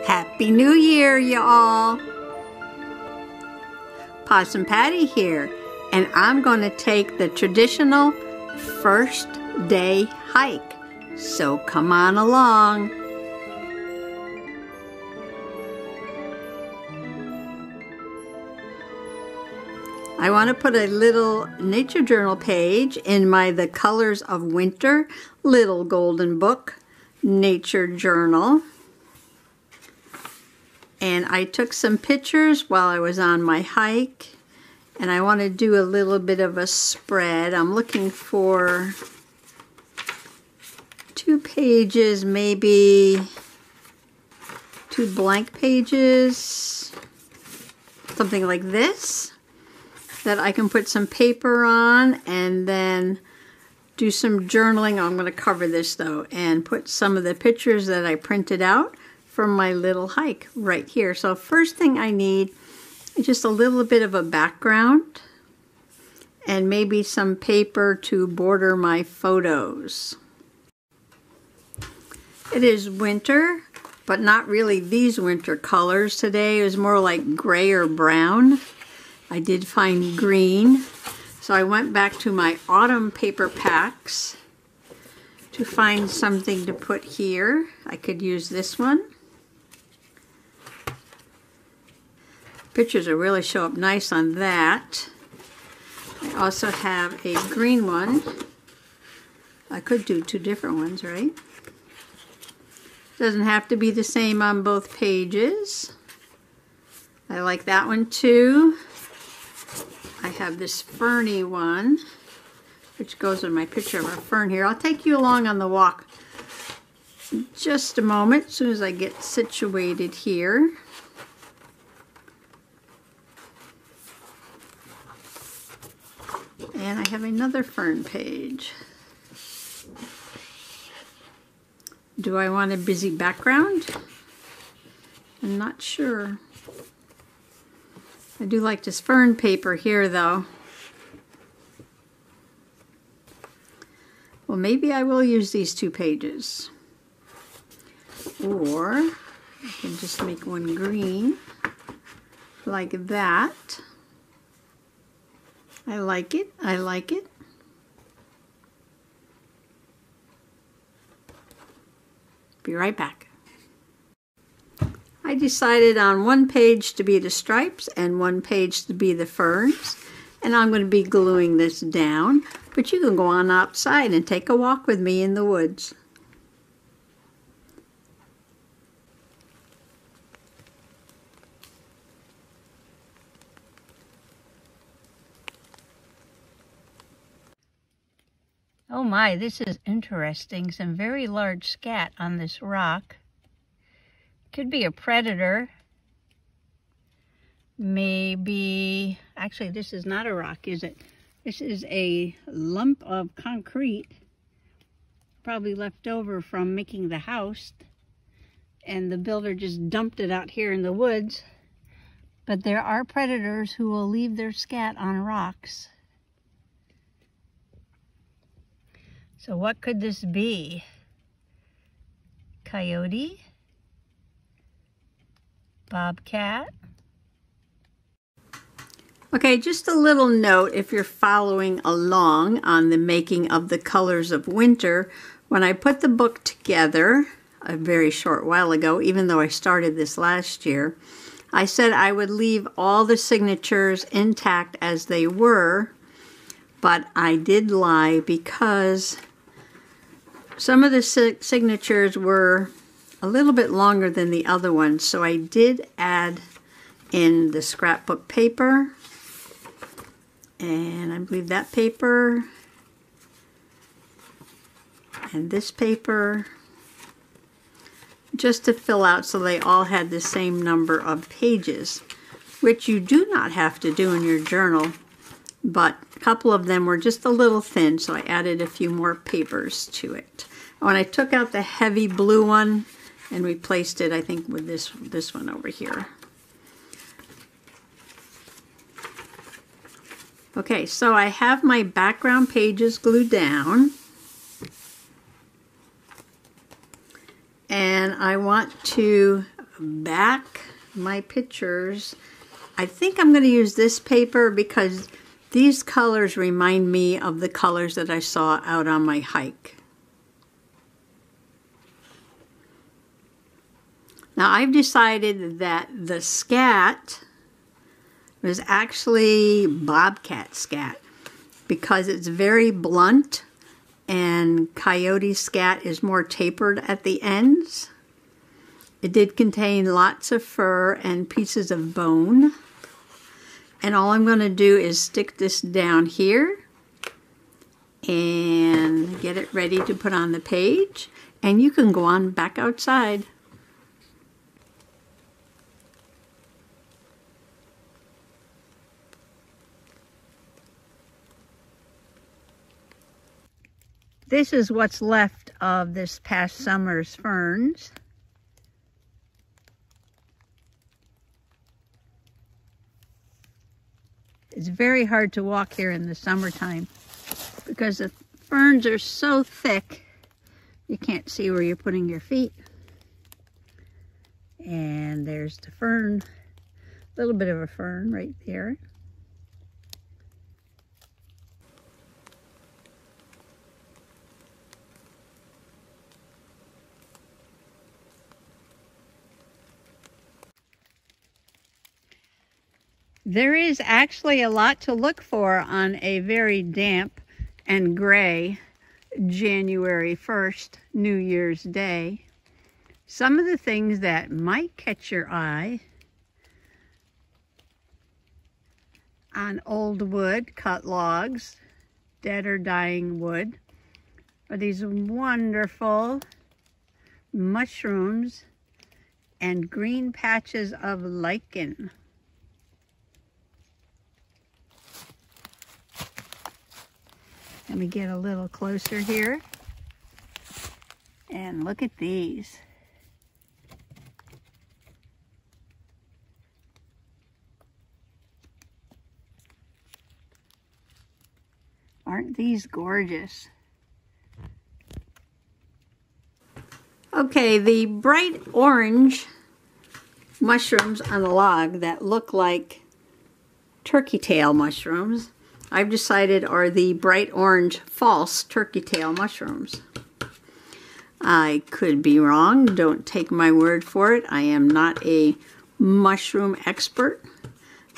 Happy New Year, y'all! Possum Patty here, and I'm going to take the traditional first day hike. So come on along. I want to put a little nature journal page in my The Colors of Winter little golden book nature journal. And I took some pictures while I was on my hike, and I want to do a little bit of a spread. I'm looking for 2 pages, maybe 2 blank pages, something like this, that I can put some paper on and then do some journaling. I'm going to cover this though and put some of the pictures that I printed out from my little hike right here. So first thing I need is just a little bit of a background and maybe some paper to border my photos. It is winter, but not really these winter colors today. It was more like gray or brown. I did find green, so I went back to my autumn paper packs to find something to put here. I could use this one. Pictures will really show up nice on that. I also have a green one. I could do 2 different ones, right? Doesn't have to be the same on both pages. I like that one too. I have this ferny one, which goes with my picture of a fern here. I'll take you along on the walk in just a moment, as soon as I get situated here. And I have another fern page. Do I want a busy background? I'm not sure. I do like this fern paper here though. Well, maybe I will use these 2 pages. Or I can just make one green like that. I like it. I like it. Be right back. I decided on 1 page to be the stripes and 1 page to be the ferns, and I'm going to be gluing this down, but you can go on outside and take a walk with me in the woods. Oh my, this is interesting. Some very large scat on this rock. Could be a predator. Maybe, actually this is not a rock, is it? This is a lump of concrete, probably left over from making the house, and the builder just dumped it out here in the woods. But there are predators who will leave their scat on rocks. So what could this be? Coyote? Bobcat? Okay, just a little note if you're following along on the making of The Colors of Winter. When I put the book together a very short while ago, even though I started this last year, I said I would leave all the signatures intact as they were, but I did lie because some of the signatures were a little bit longer than the other ones, so I did add in the scrapbook paper, and I believe that paper, and this paper, just to fill out so they all had the same number of pages, which you do not have to do in your journal, but a couple of them were just a little thin, so I added a few more papers to it. When I took out the heavy blue one and replaced it, I think, with this one over here. Okay, so I have my background pages glued down. And I want to back my pictures. I think I'm going to use this paper because these colors remind me of the colors that I saw out on my hike. Now I've decided that the scat was actually bobcat scat because it's very blunt, and coyote scat is more tapered at the ends. It did contain lots of fur and pieces of bone. And all I'm going to do is stick this down here and get it ready to put on the page. And you can go on back outside. This is what's left of this past summer's ferns. It's very hard to walk here in the summertime because the ferns are so thick you can't see where you're putting your feet. And there's the fern, a little bit of a fern right there. There is actually a lot to look for on a very damp and gray January 1st, New Year's Day. Some of the things that might catch your eye on old wood, cut logs, dead or dying wood, are these wonderful mushrooms and green patches of lichen. Let me get a little closer here. And look at these. Aren't these gorgeous? Okay, the bright orange mushrooms on the log that look like turkey tail mushrooms, I've decided are the bright orange false turkey tail mushrooms. I could be wrong. Don't take my word for it. I am not a mushroom expert.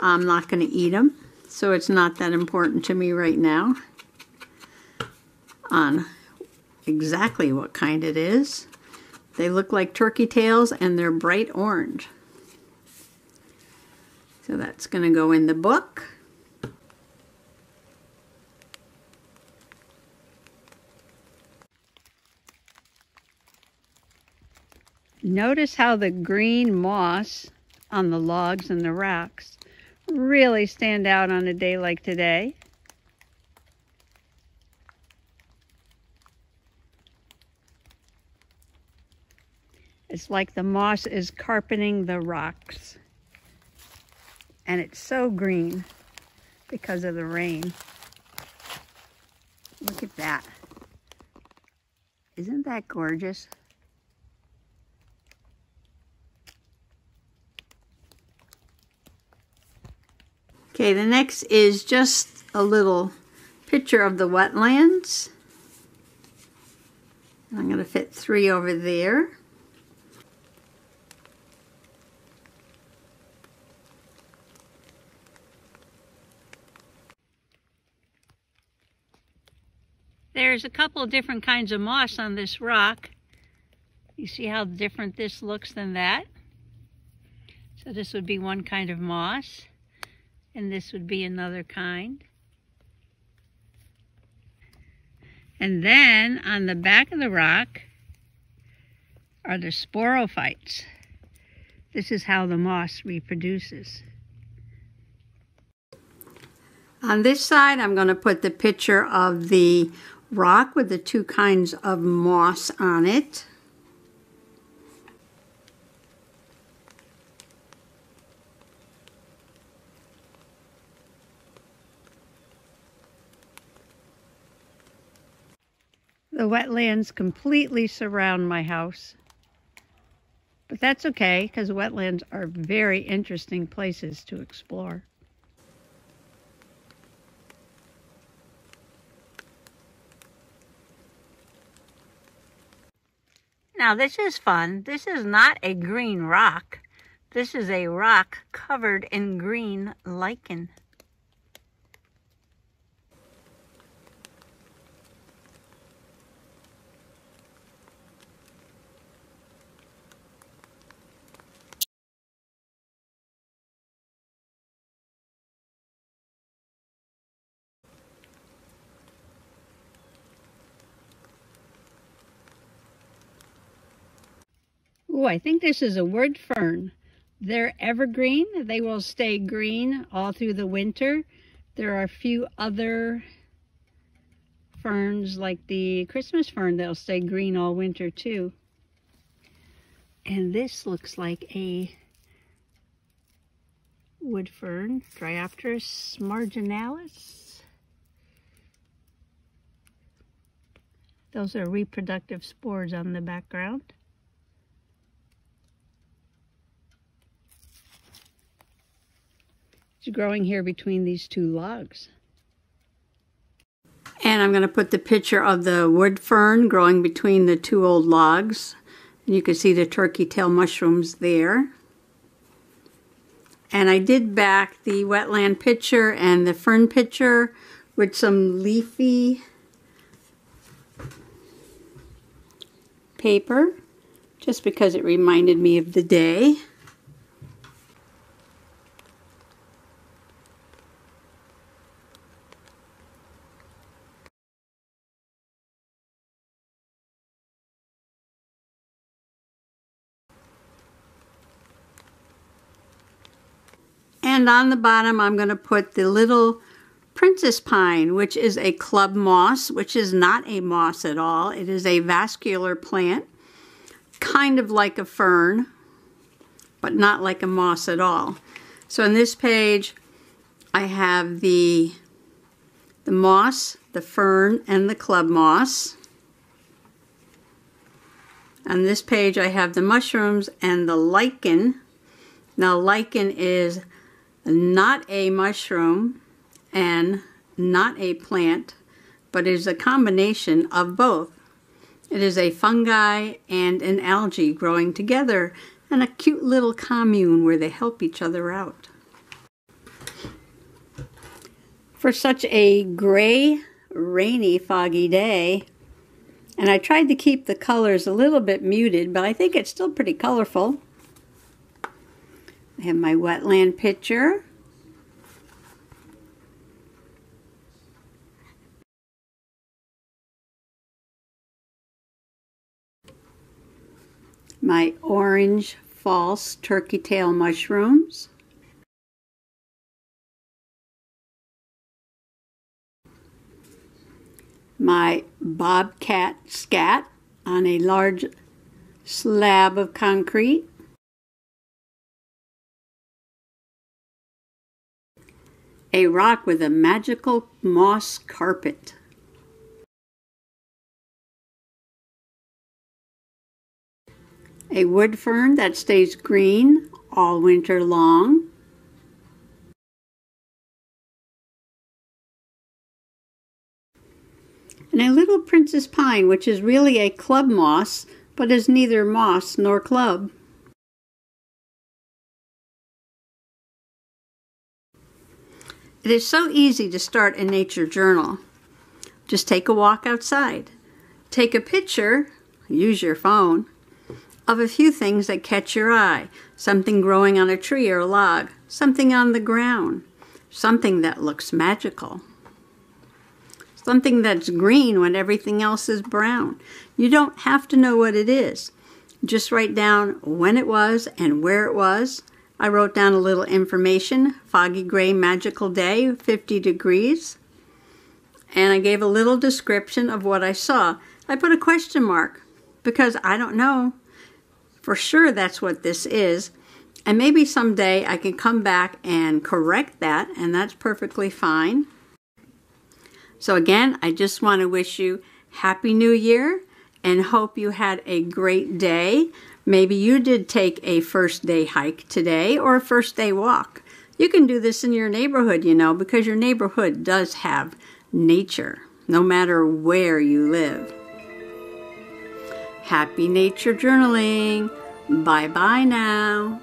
I'm not going to eat them, so it's not that important to me right now on exactly what kind it is. They look like turkey tails and they're bright orange. So that's going to go in the book. Notice how the green moss on the logs and the rocks really stand out on a day like today. It's like the moss is carpeting the rocks. And it's so green because of the rain. Look at that. Isn't that gorgeous? Okay, the next is just a little picture of the wetlands. I'm going to fit 3 over there. There's a couple of different kinds of moss on this rock. You see how different this looks than that? So this would be one kind of moss. And this would be another kind. And then on the back of the rock are the sporophytes. This is how the moss reproduces. On this side, I'm going to put the picture of the rock with the 2 kinds of moss on it. The wetlands completely surround my house. But that's okay, because wetlands are very interesting places to explore. Now this is fun. This is not a green rock. This is a rock covered in green lichen. Ooh, I think this is a wood fern. They're evergreen. They will stay green all through the winter. There are a few other ferns like the Christmas fern that'll stay green all winter too. And this looks like a wood fern, Dryopteris marginalis. Those are reproductive spores on the background. It's growing here between these two logs. And I'm going to put the picture of the wood fern growing between the two old logs. You can see the turkey tail mushrooms there. And I did back the wetland picture and the fern picture with some leafy paper, just because it reminded me of the day. And on the bottom, I'm going to put the little princess pine, which is a club moss, which is not a moss at all. It is a vascular plant, kind of like a fern, but not like a moss at all. So on this page, I have the moss, the fern, and the club moss. On this page, I have the mushrooms and the lichen. Now, lichen is not a mushroom and not a plant, but is a combination of both. It is a fungi and an algae growing together in a cute little commune where they help each other out. For such a gray, rainy, foggy day, and I tried to keep the colors a little bit muted, but I think it's still pretty colorful. I have my wetland picture. My orange false turkey tail mushrooms. My bobcat scat on a large slab of concrete. A rock with a magical moss carpet. A wood fern that stays green all winter long. And a little princess pine, which is really a club moss, but is neither moss nor club. It is so easy to start a nature journal. Just take a walk outside. Take a picture, use your phone, of a few things that catch your eye. Something growing on a tree or a log, something on the ground, something that looks magical, something that's green when everything else is brown. You don't have to know what it is. Just write down when it was and where it was. I wrote down a little information, foggy gray magical day, 50 degrees. And I gave a little description of what I saw. I put a question mark because I don't know for sure that's what this is. And maybe someday I can come back and correct that, and that's perfectly fine. So again, I just want to wish you Happy New Year and hope you had a great day. Maybe you did take a first day hike today or a first day walk. You can do this in your neighborhood, you know, because your neighborhood does have nature, no matter where you live. Happy nature journaling. Bye-bye now.